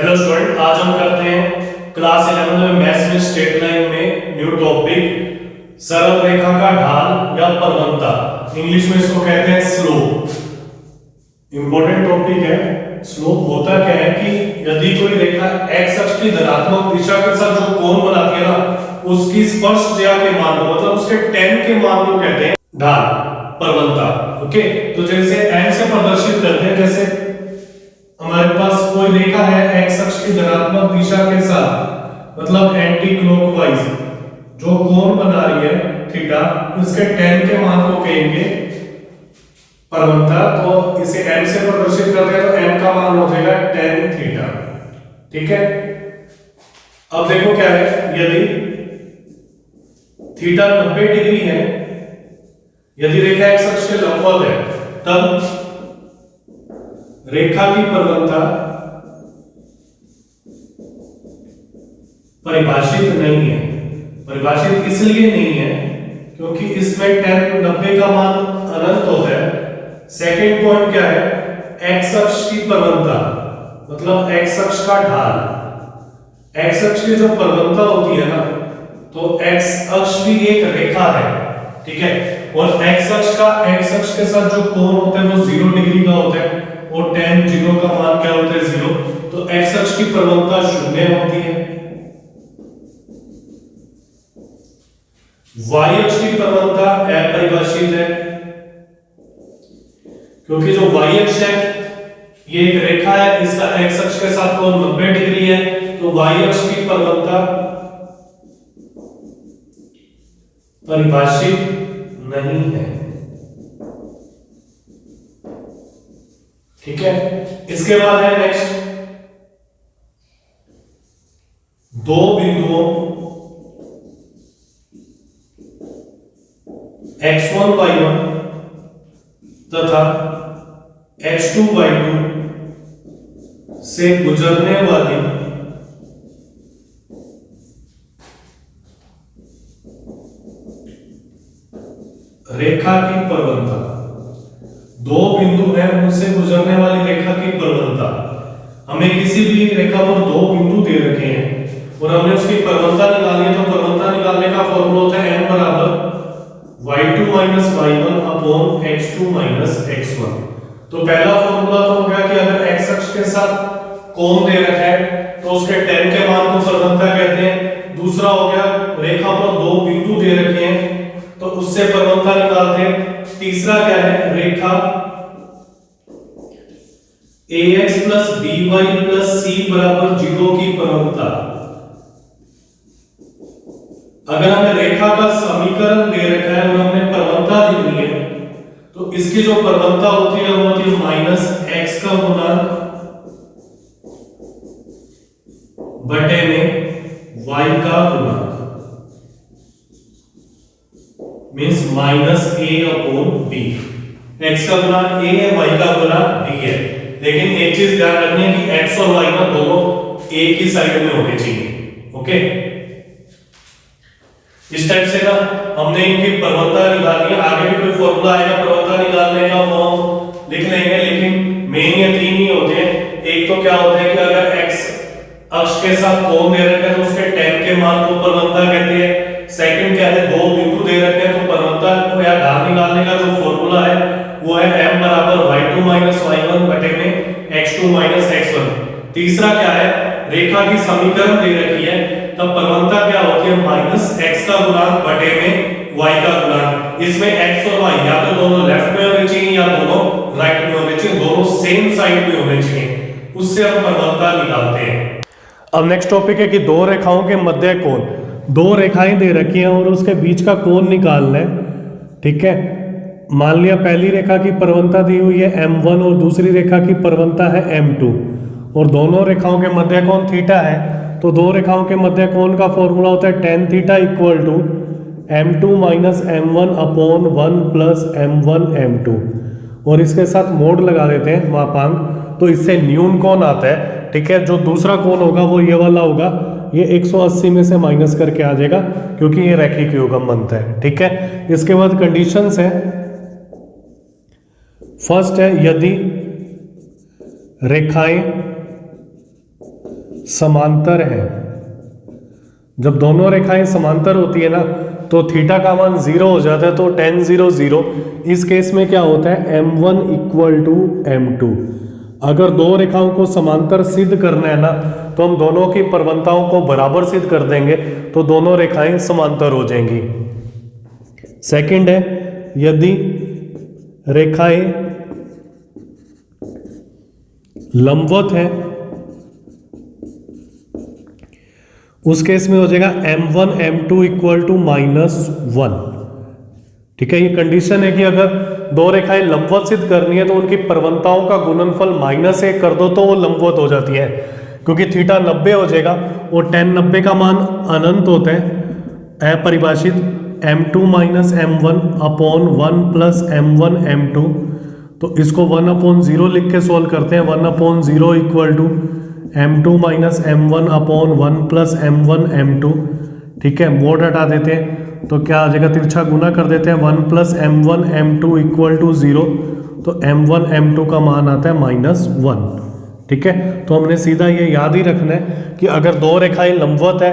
Hello student, आज हम करते हैं क्लास 11 में मैथ्स में स्ट्रेट लाइन में न्यू टॉपिक सरल रेखा का ढाल या परवलता। इंग्लिश में इसको कहते हैं स्लोप। इंपॉर्टेंट टॉपिक है। स्लोप होता क्या है कि यदि कोई रेखा एक्स अक्ष की धनात्मक दिशा के साथ जो कोण बनाती है ना, उसकी स्पर्श रेखा के मान को मतलब उसके tan के मान को कहते हैं ढाल, परवलता। ओके, तो जैसे n से प्रदर्शित करते हैं, जैसे हमारे पास कोई रेखा है एक्स अक्ष की धनात्मक दिशा के साथ मतलब एंटी क्लॉकवाइज जो कोण बना रही है थीटा, इसके tan के मान को कहेंगे परवलता। तो इसे n से प्रदर्शित करते हैं तो n का मान हो जाएगा tan थीटा। ठीक है, अब देखो क्या है, यदि थीटा 90 डिग्री है, यदि रेखा एक्स अक्ष के लंबवत है, तब रेखा की परवलता परिभाषित नहीं है। परिभाषित इसलिए नहीं है क्योंकि इसमें tan 90 का मान अनंत होता है। सेकंड पॉइंट क्या है, एक्स अक्ष की परवलता मतलब एक्स अक्ष का ढाल। एक्स अक्ष की जो परवलता होती है ना, तो एक्स अक्ष भी एक रेखा है। ठीक है, और एक्स अक्ष के साथ जो कोण होता है वो 0 डिग्री का होता है और tan 0 का मान क्या होता है 0। तो एक्स अक्ष की परवलता 0 होती है। y अक्ष की परवलता अपरिभाषित है क्योंकि जो y अक्ष है ये एक रेखा है, इसका x अक्ष के साथ कोण 90 डिग्री है, तो y अक्ष की परवलता परिभाषित नहीं है। ठीक है, इसके बाद है नेक्स्ट, दो बिंदुओं x1 y1 तथा x2 y2 से गुजरने वाली रेखा की परवलता। दो बिंदु हैं, उनसे गुजरने वाली रेखा की परवलता। हमें किसी भी रेखा पर दो बिंदु दे रखे हैं और हमने उसकी परवलता निकालनी है, तो परवलता निकालने का फॉर्मूला होता है n बराबर y2 minus y1 upon x2 minus x1। तो पहला फॉर्मूला तो हो गया कि अगर x अक्ष के साथ कोण दे रखा है तो उसके tan के मान को परवलता कहते हैं। दूसरा हो गया, रेखा पर दो बिंदु दे रखे हैं तो उससे परवलता निकालते हैं। तीसरा क्या है, रेखा ax plus by plus c बराबर 0 की परवलता। अगर हमें रेखा का समीकरण दे रखा है और हमने परवलता लिखनी है, तो इसकी जो परवलता होती है वो होती है माइनस x का गुणांक बटे में y का गुणांक, means minus a upon b। x का गुणांक a है, y का गुणांक b है। लेकिन एक चीज ध्यान रखनी है कि x और y ना दोनों एक ही साइड में होने चाहिए। ओके, इस टाइप से ना हमने इनकी परवलता निकालनी है। आगे भी कोई फॉर्मूला आएगा परवलता निकालने का, वो हम लिख लेंगे, लेकिन मेन ये तीन ही होते हैं। एक तो क्या होता है कि अगर x अक्ष के साथ कोण दे रखा है तो उसके tan के मान को परवलता कहते हैं। सेकंड क्या है, दो बिंदु दे रखे हैं तो परवलता को या ढाल निकालने का जो फॉर्मूला है वो है m बराबर y2 माइनस y1 बटे में x2 माइनस x1। तीसरा क्या है, रेखा की समीकरण दे रखी है तब परवलता क्या होती है माइनस x का गुणांक बटे में y का गुणांक। इसमें x और y या तो दोनों लेफ्ट में होने चाहिए या दोनों राइट में होने चाहिए, दोनों सेम साइड में होने चाहिए, उससे हम परवलता निकालते हैं। अब नेक्स्ट टॉपिक है कि दो रेखाओं के मध्य कोण। दो रेखाएं दे रखी हैं और उसके बीच का कोण निकालना है। ठीक है, मान लिया पहली रेखा की परवलता दी हुई है m1 और दूसरी रेखा की परवलता है m2 और दोनों रेखाओं के मध्य कोण थीटा है। तो दो रेखाओं के मध्य कोण का फॉर्मूला होता है tan theta equal to m2 minus m1 upon 1 plus m1 m2 और इसके साथ मोड लगा देते हैं मापांक, तो इससे न्यून कोण आता है। ठीक है, जो दूसरा कोण होगा वो ये वाला होगा, ये 180 में से माइनस करके आ जाएगा क्योंकि ये रैखिक युग्म बनता है। ठीक है, इसके बाद कंडीशंस है। फर्स्ट है, यदि रेखाएं समांतर है, जब दोनों रेखाएं समांतर होती है ना तो थीटा का मान 0 हो जाता है, तो tan 0 0। इस केस में क्या होता है, m1 इक्वल टू m2। अगर दो रेखाओं को समांतर सिद्ध करना है ना तो हम दोनों की प्रवणताओं को बराबर सिद्ध कर देंगे तो दोनों रेखाएं समांतर हो जाएंगी। सेकंड है, यदि रेखाएं लंबवत है उस केस में हो जाएगा m1 m2 इक्वल टू -1। ठीक है, ये कंडीशन है कि अगर दो रेखाएं लंबवत सिद्ध करनी है तो उनकी प्रवणताओं का गुणनफल -1 कर दो तो वो लंबवत हो जाती है, क्योंकि थीटा 90 हो जाएगा और tan 90 का मान अनंत होता है अपरिभाषित। m2 minus m1 upon 1 plus m1 m2, तो इसको 1/0 लिख के सोल्व करते हैं। 1/0 equal to m2 minus m1 upon 1 plus m1 m2। ठीक है, मोड हटा देते हैं तो क्या आ जाएगा, तिरछा गुना कर देते हैं, 1 plus m1 m2 equal to 0, तो m1 m2 का मान आता है -1। ठीक है, तो हमने सीधा ये याद ही रखना है कि अगर दो रेखाएं लंबवत है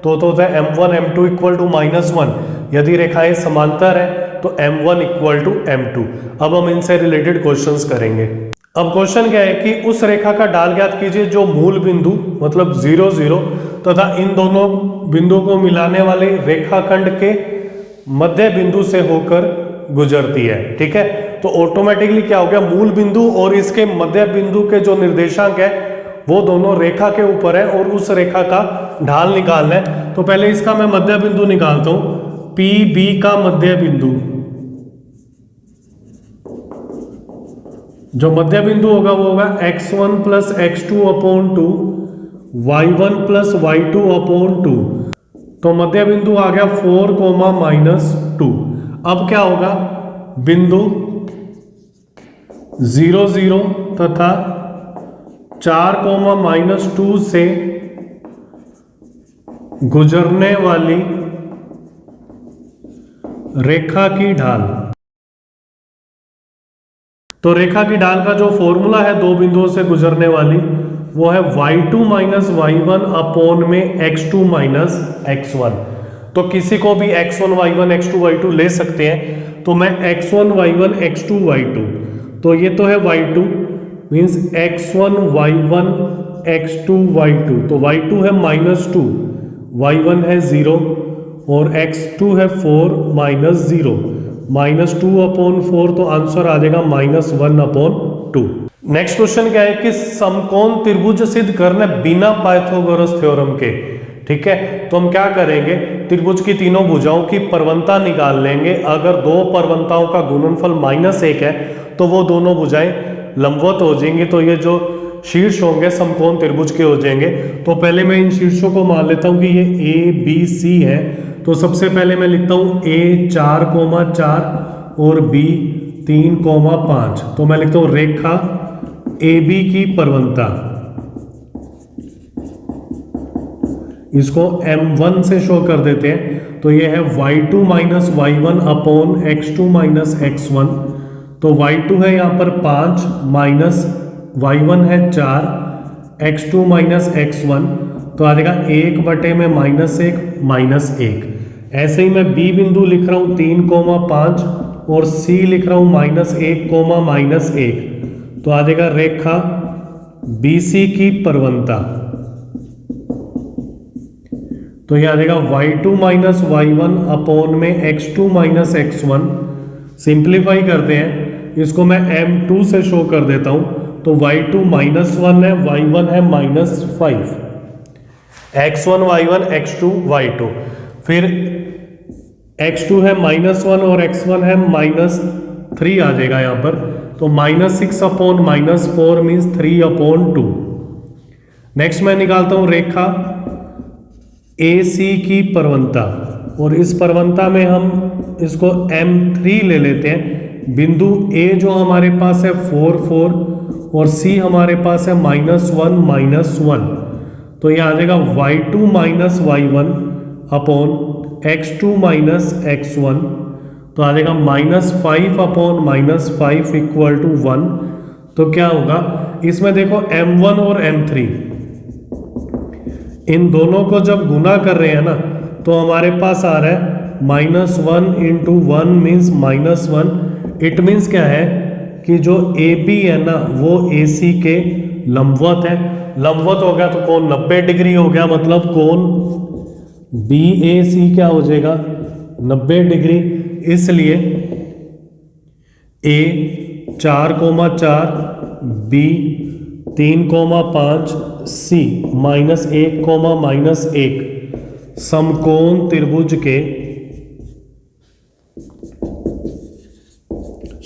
तो होता है m1 m2 इक्वल टू -1। यदि रेखाएं समांतर है तो m1 इक्वल टू m2। अब हम इनसे रिलेटेड क्वेश्चंस करेंगे। अब क्वेश्चन क्या है कि उस रेखा का ढाल ज्ञात कीजिए जो मूल बिंदु मतलब 0 0 तथा इन दोनों बिंदुओं को मिलाने वाले रेखाखंड के मध्य बिंदु से होकर गुजरती है। ठीक है, तो ऑटोमेटिकली क्या हो गया, मूल बिंदु और इसके मध्य बिंदु के जो निर्देशांक है वो दोनों रेखा के ऊपर है और उस रेखा का ढाल निकालना है। तो पहले इसका मैं मध्य बिंदु निकालता हूं, PB का मध्य बिंदु, जो मध्य बिंदु होगा वो होगा x1 plus x2 upon 2, y1 plus y2 upon 2। तो मध्य बिंदु आ गया 4, -2। अब क्या होगा, बिंदु 0 0 तथा 4, -2 से गुजरने वाली रेखा की ढाल। तो रेखा की ढाल का जो फॉर्मूला है दो बिंदुओं से गुजरने वाली वो है y2 माइनस y1 अपॉन में x2 माइनस x1। तो किसी को भी x1 y1 x2 y2 ले सकते हैं, तो मैं x1 y1 x2 y2, तो ये तो है y2 means x1 y1 x2 y2, तो y2 है -2, y1 है 0 और x2 है 4 -0, -2 अपॉन 4, तो आंसर आ जाएगा -1 अपॉन 2। नेक्स्ट क्वेश्चन क्या है कि समकोण त्रिभुज सिद्ध करना बिना पाइथागोरस थ्योरम के। ठीक है, तो हम क्या करेंगे, त्रिभुज की तीनों भुजाओं की प्रवणता निकाल लेंगे। अगर दो प्रवणताओं का गुणनफल -1 है तो वो दोनों भुजाएं लंबवत हो जाएंगी, तो ये जो शीर्ष होंगे समकोण त्रिभुज के हो जाएंगे। तो पहले मैं इन शीर्षों को मान लेता हूं कि ये A B C है, तो सबसे पहले मैं लिखता हूं A 4,4 और B 3,5। तो मैं लिखता हूं रेखा AB की प्रवणता, इसको M1 से शो कर देते हैं। तो ये है y2 minus y1 upon x2 minus x1। तो y2 है यहाँ पर 5 माइनस y1 है 4, x2 माइनस x1, तो आ जाएगा 1 में -1 ऐसे ही मैं B बिंदु लिख रहा हूँ 3,5 और C लिख रहा हूँ -1, तो आ जाएगा रेखा BC की प्रवणता। तो यह आ जाएगा y2 माइनस y1 अपॉन में x2 माइनस x1। सिंप्लीफाई करते हैं, इसको मैं M2 से शो कर देता हूं। तो y2 -1 है, y1 है -5, x1 y1 x2 y2, फिर x2 है -1 और x1 है -3 आ जाएगा यहाँ पर। तो -6 अपॉन -4 मीन्स 3/2। नेक्स्ट मैं निकालता हूं रेखा AC की प्रवणता, और इस प्रवणता में हम इसको M3 ले लेते हैं। बिंदु A जो हमारे पास है 4 4 और C हमारे पास है -1, तो यह आ जाएगा y2 minus y1 upon x2 minus x1, तो आ जाएगा -5 अपॉन -5 इक्वल टू 1। तो क्या होगा इसमें देखो M1 और M3, इन दोनों को जब गुना कर रहे हैं ना तो हमारे पास आ रहा है -1 इंटू 1 मीन्स -1। इट मीन्स क्या है कि जो ए बी है ना वो ए सी के लंबवत है। लंबवत हो गया तो कोण 90 डिग्री हो गया, मतलब कोण बी ए सी क्या हो जाएगा 90 डिग्री। इसलिए ए 4,4 बी 3,5 सी -1, -1 समकोण त्रिभुज के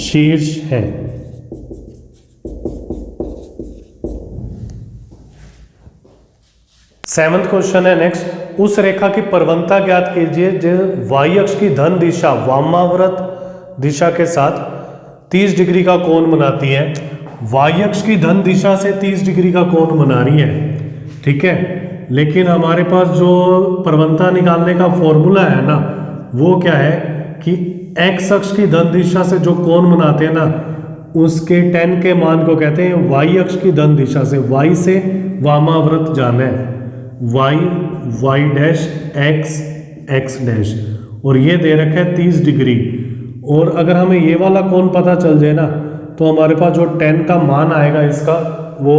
शीर्ष है। सेवंथ क्वेश्चन है नेक्स्ट, उस रेखा की प्रवणता ज्ञात कीजिए जो वाई अक्ष की धन दिशा वामाव्रत दिशा के साथ 30 डिग्री का कोण बनाती है। वाई अक्ष की धन दिशा से 30 डिग्री का कोण बना रही है, ठीक है। लेकिन हमारे पास जो प्रवणता निकालने का फॉर्मूला है ना वो क्या है कि एक्स अक्ष की धन दिशा से जो कोण बनाते हैं ना उसके tan के मान को कहते हैं वाई अक्ष की धन दिशा से, वाई से वामाव्रत जाना है, वाई डैश एक्स डैश, और ये दे रखा है 30 डिग्री। और अगर हमें ये वाला कोण पता चल जाए ना तो हमारे पास जो tan का मान आएगा इसका वो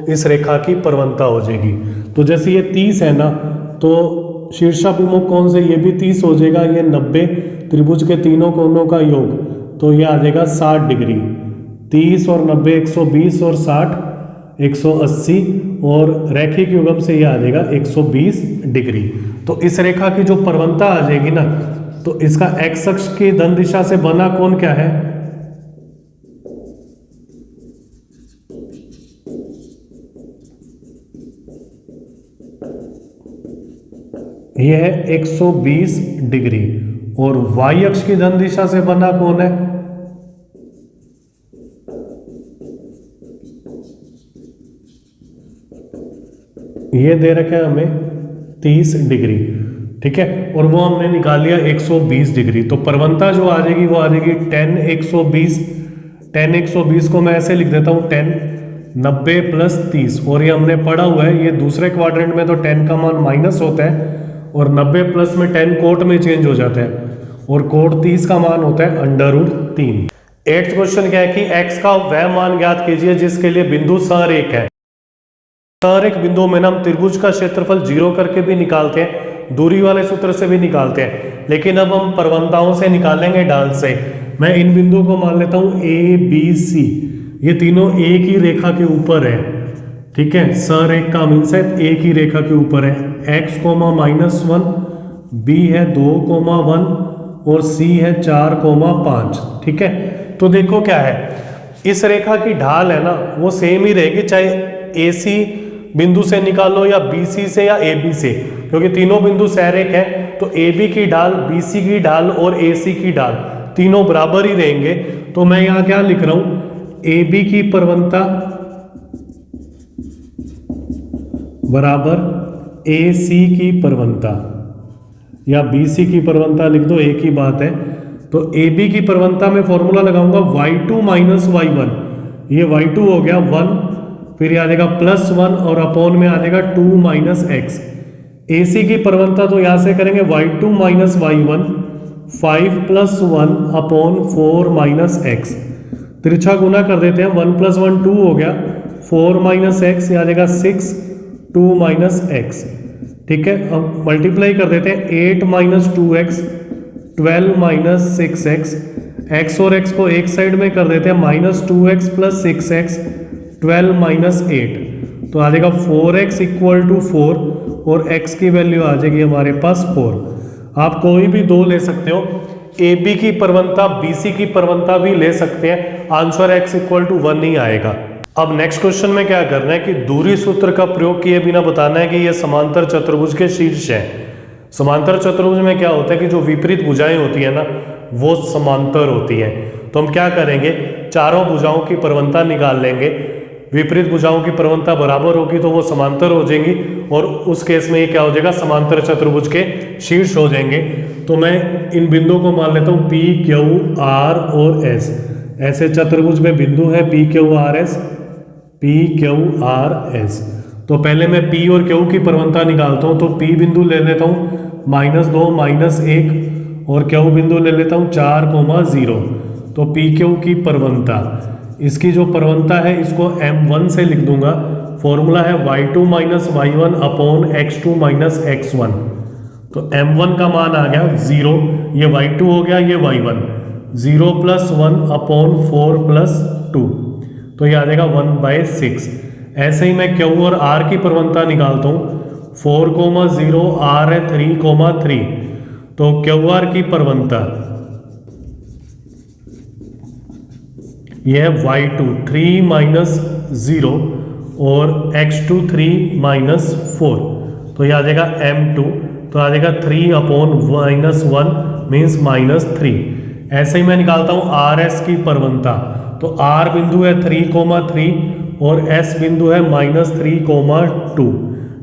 इस रेखा की प्रवणता हो जाएगी। तो जैसे ये 30 है ना तो शीर्षाभिमुख कोण से ये भी 30 हो जाएगा, ये 90, त्रिभुज के तीनों कोणों का योग तो ये आ जाएगा 60 डिग्री। 30 और 90 120 और 60 180, और रैखिक युग्म से ये आ जाएगा 120 डिग्री। तो इस रेखा की जो प्रवणता आ जाएगी ना तो इसका एक्स अक्ष की धन दिशा से बना कोण क्या है, यह है 120 डिग्री, और वाई अक्ष की धन दिशा से बना कोण है ये दे रखा है हमें 30 डिग्री, ठीक है। और वो हमने निकाल लिया 120 डिग्री। तो प्रवणता जो आ जाएगी वो आ जाएगी tan 120। tan 120 को मैं ऐसे लिख देता हूँ tan 90 + 30, और ये हमने पढ़ा हुआ है ये दूसरे क्वाड्रेंट में तो tan का मान माइनस होता है और 90 प्लस में tan कोट में चेंज हो जाता है, और कोट 30 का मान होता है √3। 8th क्वेश्चन क्या है कि x का वह मान ज्ञात कीजिए जिसके लिए बिंदु संरेख है। संरेख बिंदुओं में हम त्रिभुज का क्षेत्रफल 0 करके भी निकालते हैं, दूरी वाले सूत्र से भी निकालते हैं, लेकिन अब हम प्रवणताओं से निकालेंगे ढाल से। मैं इन बिंदुओं को मान लेता हूं A B C, ये तीनों एक ही रेखा के ऊपर है, ठीक है। संरेख का मीन्स है एक ही रेखा के ऊपर है। x, -1, B है 2,1 और C है 4,5, ठीक है। तो देखो क्या है, इस रेखा की ढाल है ना वो सेम ही रहेगी, चाहे AC बिंदु से निकालो या BC से या AB से, क्योंकि तीनों बिंदु संरेख है। तो AB की ढाल, BC की ढाल और AC की ढाल तीनों बराबर ही रहेंगे। तो मैं यहाँ क्या लिख रहा हूं, AB की प्रवणता बराबर AC की प्रवणता, या BC की प्रवणता लिख दो, एक ही बात है। तो AB की प्रवणता में फॉर्मूला लगाऊंगा y2 - y1, ये y2 हो गया 1, फिर ये आ जाएगा +1 और अपॉन में आ जाएगा 2 - x। AC की प्रवणता तो यहां से करेंगे y2 - y1 5 + 1 अपॉन 4 - x, तिरछा गुना कर देते हैं, 1 + 1 2 हो गया, 4 - x ये आ जाएगा 6 2 - x, ठीक है। अब मल्टीप्लाई कर देते हैं, 8 - 2x 12 - 6x, x और x को एक साइड में कर देते हैं, -2x + 6x 12 - 8, तो आ जाएगा 4x = 4, और x की वैल्यू आ जाएगी हमारे पास 4। आप कोई भी दो ले सकते हो, AB की प्रवणता BC की प्रवणता भी ले सकते हैं, आंसर x = 1 ही आएगा। अब नेक्स्ट क्वेश्चन में क्या करना है कि दूरी सूत्र का प्रयोग किए बिना बताना है कि यह समांतर चतुर्भुज के शीर्ष है। समांतर चतुर्भुज में क्या होता है कि जो विपरीत भुजाएं होती है ना वो समांतर होती हैं। तो हम क्या करेंगे, चारों भुजाओं की प्रवणता निकाल लेंगे, विपरीत भुजाओं की प्रवणता बराबर होगी तो वो समांतर हो जाएंगी, और उस केस में ये क्या हो जाएगा, समांतर चतुर्भुज के शीर्ष हो जाएंगे। तो मैं इन बिंदुओं को मान लेता हूँ P Q R और S। ऐसे चतुर्भुज में बिंदु है P Q R S, P Q R S। तो पहले मैं P और Q की प्रवणता निकालता हूँ। तो P बिंदु ले लेता हूँ -2 -1 और Q बिंदु ले लेता हूँ 4,0। तो PQ की प्रवणता, इसकी जो प्रवणता है इसको M1 से लिख दूंगा। फॉर्मूला है y2 - y1 upon x2 - x1। तो M1 का मान आ गया 0, ये y2 हो गया, ये y1, 0 + 1 अपॉन 4 + 2, तो ये आ जाएगा 1/6। ऐसे ही मैं Q और R की प्रवणता निकालता हूँ। 4,0 R है 3,3, तो QR की प्रवणता यह है y2 3 - 0 और x2 3 - 4, तो यह आ जाएगा M2, तो आ जाएगा 3 अपॉन -1 मीन्स -3। ऐसे ही मैं निकालता हूँ RS की प्रवणता। तो R बिंदु है 3,3 और S बिंदु है -3,2।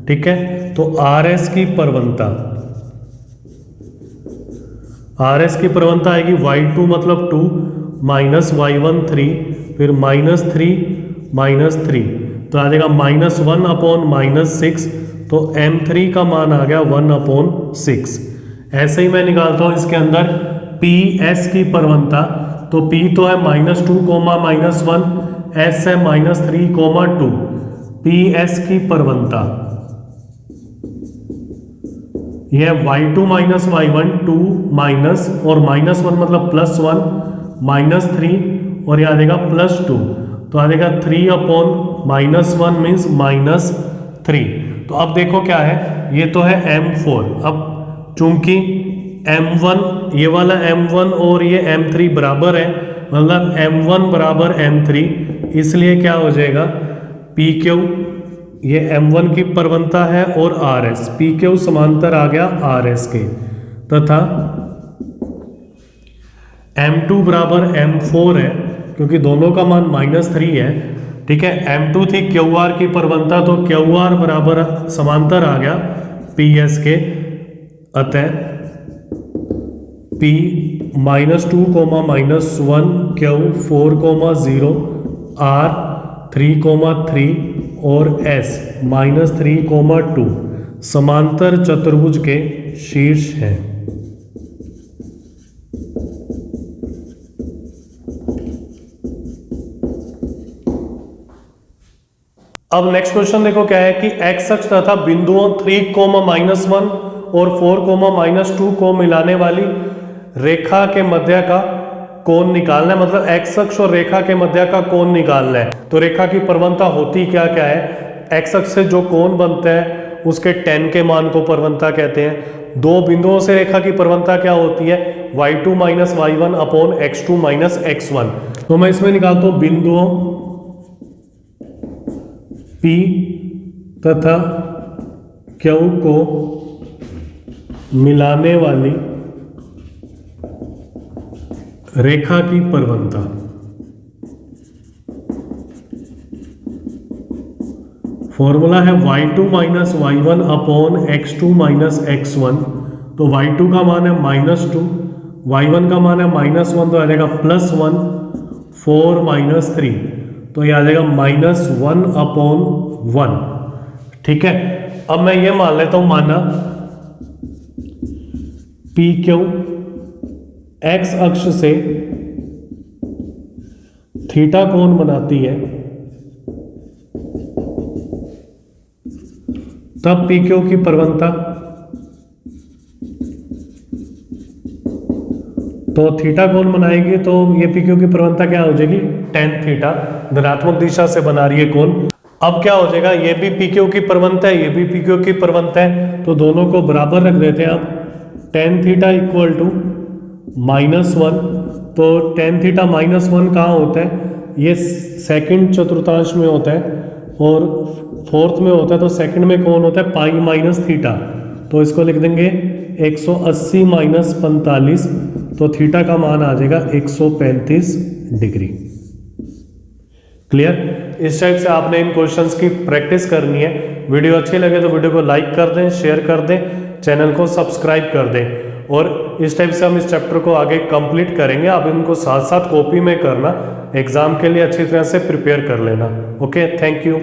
ठीक है, तो RS की प्रवणता, RS की प्रवणता आएगी y2 मतलब 2 -y1 3, फिर -3 तो आ जाएगा -1 अपॉन -6, तो M3 का मान आ गया 1/6। ऐसे ही मैं निकालता हूँ इसके अंदर PS की प्रवणता। तो P तो है -2, -1, S है -3,2। PS की प्रवणता यह y2 - y1 2 माइनस और -1 मतलब +1 -3 और यह आ जाएगा +2, तो आ जाएगा 3 अपॉन -1 मीन्स -3। तो अब देखो क्या है, ये तो है M4। अब चूंकि M1, ये वाला M1 और ये M3 बराबर है, मतलब M1 बराबर M3, इसलिए क्या हो जाएगा PQ, ये M1 की प्रवणता है और RS, PQ समांतर आ गया RS के, तथा M2 बराबर M4 है क्योंकि दोनों का मान -3 है। ठीक है, M2 थी QR की प्रवणता, तो QR बराबर समांतर आ गया PS के, अतः P -2, -1 Q 4,0 R 3,3 और S -3,2 समांतर चतुर्भुज के शीर्ष हैं। अब नेक्स्ट क्वेश्चन देखो क्या है कि x अक्ष तथा बिंदुओं 3, -1 और 4, -2 को मिलाने वाली रेखा के मध्य का कोण निकालना है। मतलब x अक्ष और रेखा के मध्य का कोण निकालना है। तो रेखा की प्रवणता होती क्या क्या है, x अक्ष से जो कोण बनता है उसके tan के मान को प्रवणता कहते हैं। दो बिंदुओं से रेखा की प्रवणता क्या होती है, y2 - y1 upon x2 - x1। तो मैं इसमें निकालता हूं बिंदुओं P तथा Q को मिलाने वाली रेखा की प्रवणता। फॉर्मूला है y2 - y1 upon x2 - x1। तो y2 का मान है -2, y1 का मान है -1, तो आ जाएगा +1, 4 - 3, तो ये आ जाएगा -1/1। ठीक है, अब मैं ये मान लेता हूं, माना PQ x अक्ष से थीटा कोण बनाती है, तब PQ की प्रवणता, तो थीटा कोण बनाएगी तो ये PQ की प्रवणता क्या हो जाएगी, tan थीटा, धनात्मक दिशा से बना रही है कोण। अब क्या हो जाएगा, ये भी PQ की प्रवणता है, ये भी PQ की प्रवणता है, तो दोनों को बराबर रख देते हैं आप। tan थीटा इक्वल टू -1, तो tan थीटा -1 कहाँ होता है, ये सेकंड चतुर्थांश में होता है और फोर्थ में होता है, तो सेकंड में कौन होता है, पाई माइनस थीटा, तो इसको लिख देंगे 180 - 45, तो थीटा का मान आ जाएगा 135 डिग्री। क्लियर, इस टाइप से आपने इन क्वेश्चंस की प्रैक्टिस करनी है। वीडियो अच्छी लगे तो वीडियो को लाइक कर दें, शेयर कर दें, चैनल को सब्सक्राइब कर दें, और इस टाइप से हम इस चैप्टर को आगे कंप्लीट करेंगे। आप इनको साथ साथ कॉपी में करना, एग्जाम के लिए अच्छी तरह से प्रिपेयर कर लेना। Okay, thank you.